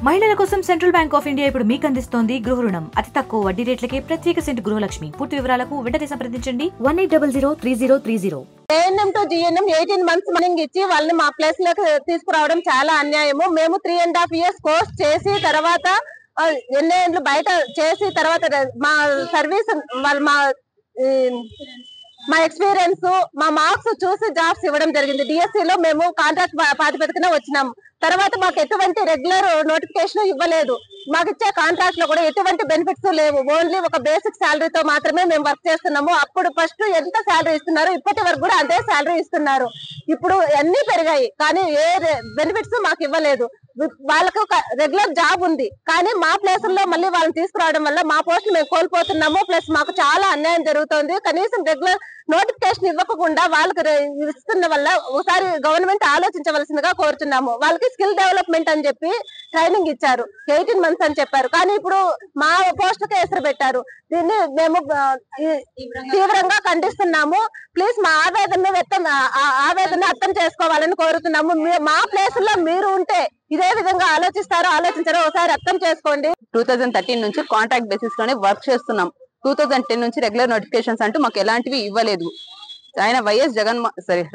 మహిళల కోసం central bank of India ఇప్పుడు మీకు అందిస్తోంది గృహ రుణం. అతి తక్కువ వడ్డీ రేట్లకే ప్రత్యేక సెంటు గృహలక్ష్మి. పూర్తి వివరాలకు వెంటనే సంప్రదించండి 18003030. ANM to GNM 18 months morning ఇచ్చి వాళ్ళని మా ప్లేస్ లోకి తీసుకురావడం చాలా అన్యాయము. మేము 3.5 years కోర్స్ చేసి తర్వాత ఎన్నేళ్ళు బయట చేసి తర్వాత మా సర్వీస్ వాళ్ళు మా ఎక్స్పీరియన్స్ మా మార్క్స్ చూసి జాబ్స్ ఇవ్వడం జరిగింది. డిఎస్సి లో మేము కాంట్రాక్ట్ ప్రాతిపదికన వచ్చినాం. తర్వాత మాకు ఎటువంటి రెగ్యులర్ నోటిఫికేషన్ ఇవ్వలేదు. మాకు ఇచ్చే కాంట్రాక్ట్ లో కూడా ఎటువంటి బెనిఫిట్స్ లేవు. ఓన్లీ ఒక బేసిక్ శాలరీతో మాత్రమే మేము వర్క్ చేస్తున్నాము. అప్పుడు ఫస్ట్ ఎంత శాలరీ ఇస్తున్నారు, ఇప్పటి వరకు కూడా అదే శాలరీ ఇస్తున్నారు. ఇప్పుడు అన్ని పెరిగాయి కానీ ఏ బెనిఫిట్స్ మాకు ఇవ్వలేదు. వాళ్ళకు రెగ్యులర్ జాబ్ ఉంది కానీ మా ప్లేసుల్లో మళ్ళీ వాళ్ళని తీసుకురావడం వల్ల మా పోస్టులు మేము కోల్పోతున్నాము. ప్లస్ మాకు చాలా అన్యాయం జరుగుతుంది. కనీసం రెగ్యులర్ నోటిఫికేషన్ ఇవ్వకుండా వాళ్ళకి ఇస్తున్న వల్ల ఒకసారి గవర్నమెంట్ ఆలోచించవలసిందిగా కోరుతున్నాము. వాళ్ళకి స్కిల్ డెవలప్మెంట్ అని చెప్పి ట్రైనింగ్ ఇచ్చారు, 18 months అని చెప్పారు. కానీ ఇప్పుడు మా పోస్టుకే ఎసరు పెట్టారు. దీన్ని మేము తీవ్రంగా ఖండిస్తున్నాము. ప్లీజ్ మా ఆవేదన అర్థం చేసుకోవాలని కోరుతున్నాము. మా ప్లేస్ లో మీరు ఉంటే ఇదే విధంగా ఆలోచించారో ఒకసారి అర్థం చేసుకోండి. 2013 నుంచి కాంట్రాక్ట్ బేసిస్ లోనే వర్క్ చేస్తున్నాం. 2010 నుంచి రెగ్యులర్ నోటిఫికేషన్స్ అంటూ మాకు ఎలాంటివి ఇవ్వలేదు. ఆయన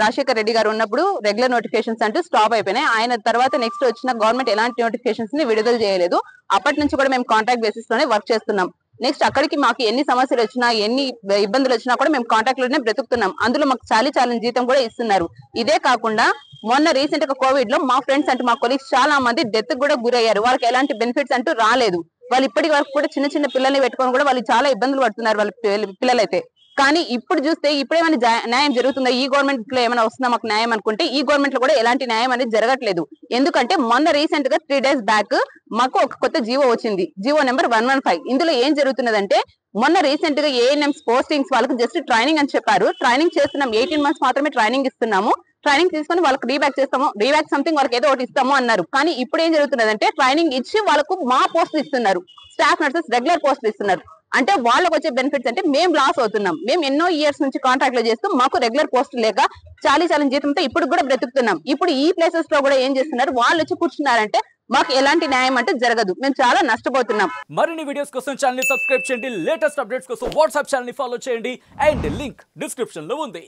రాజశేఖర్ రెడ్డి గారు ఉన్నప్పుడు రెగ్యులర్ నోటిఫికేషన్స్ అంటూ స్టాప్ అయిపోయినాయి. ఆయన తర్వాత నెక్స్ట్ వచ్చిన గవర్నమెంట్ ఎలాంటి నోటిఫికేషన్స్ ని విడుదల చేయలేదు. అప్పటి నుంచి కూడా మేము కాంట్రాక్ట్ బేసిస్ లోనే వర్క్ చేస్తున్నాం. నెక్స్ట్ అక్కడికి మాకు ఎన్ని సమస్యలు వచ్చినా ఎన్ని ఇబ్బందులు వచ్చినా కూడా మేము కాంట్రాక్ట్ లోనే బ్రతుకుతున్నాం. అందులో మాకు చాలా జీతం కూడా ఇస్తున్నారు. ఇదే కాకుండా మొన్న రీసెంట్ గా కోవిడ్ లో మా ఫ్రెండ్స్ అంటే మా కొలీగ్స్ చాలా మంది డెత్ కూడా గురయ్యారు. వాళ్ళకి ఎలాంటి బెనిఫిట్స్ అంటూ రాలేదు. వాళ్ళు ఇప్పటి వరకు కూడా చిన్న పిల్లల్ని పెట్టుకొని కూడా వాళ్ళు చాలా ఇబ్బందులు పడుతున్నారు వాళ్ళ పిల్లలైతే. కానీ ఇప్పుడు చూస్తే ఇప్పుడేమైనా న్యాయం జరుగుతుందా, ఈ గవర్నమెంట్ లో ఏమైనా వస్తుందా మాకు న్యాయం అనుకుంటే ఈ గవర్నమెంట్ లో కూడా ఎలాంటి న్యాయం అనేది జరగట్లేదు. ఎందుకంటే మొన్న రీసెంట్ గా 3 days బ్యాక్ మాకు ఒక కొత్త జీవో వచ్చింది, జీవో నెంబర్ 115. ఇందులో ఏం జరుగుతున్నదంటే మొన్న రీసెంట్ గా ఏఎన్ఎంస్ పోస్టింగ్స్ వాళ్ళకి జస్ట్ ట్రైనింగ్ అని చెప్పారు. ట్రైనింగ్ చేస్తున్నాం, 18 months మాత్రమే ట్రైనింగ్ ఇస్తున్నాము. ట్రైనింగ్ తీసుకొని వాళ్ళకి రీబ్యాక్ సంథింగ్ వాళ్ళకి ఏదో ఒకటి ఇస్తాము అన్నారు. కానీ ఇప్పుడు ఏం జరుగుతున్నదంటే ట్రైనింగ్ ఇచ్చి వాళ్ళకు మా పోస్టులు ఇస్తున్నారు, స్టాఫ్ నర్సెస్ రెగ్యులర్ పోస్టులు ఇస్తున్నారు. అంటే వాళ్ళకి వచ్చే బెనిఫిట్స్ అంటే మేము లాస్ అవుతున్నాం. మేము ఎన్నో ఇయర్స్ నుంచి కాంట్రాక్ట్ లో చేస్తూ మాకు రెగ్యులర్ పోస్టులు లేక చాలా జీతంతో ఇప్పుడు కూడా బ్రతుకుతున్నాం. ఇప్పుడు ఈ ప్లేసెస్ లో కూడా ఏం చేస్తున్నారు, వాళ్ళు వచ్చి కూర్చున్నారంటే మాకు ఎలాంటి న్యాయం అంటే జరగదు. మేము చాలా నష్టపోతున్నాం. మరిన్ని వీడియోస్ కోసం ఛానల్ ని సబ్స్క్రైబ్ చేయండి. లేటెస్ట్ అప్డేట్స్ కోసం వాట్సాప్ ఛానల్ ని ఫాలో చేయండి. అండ్ లింక్ డిస్క్రిప్షన్ లో ఉంది.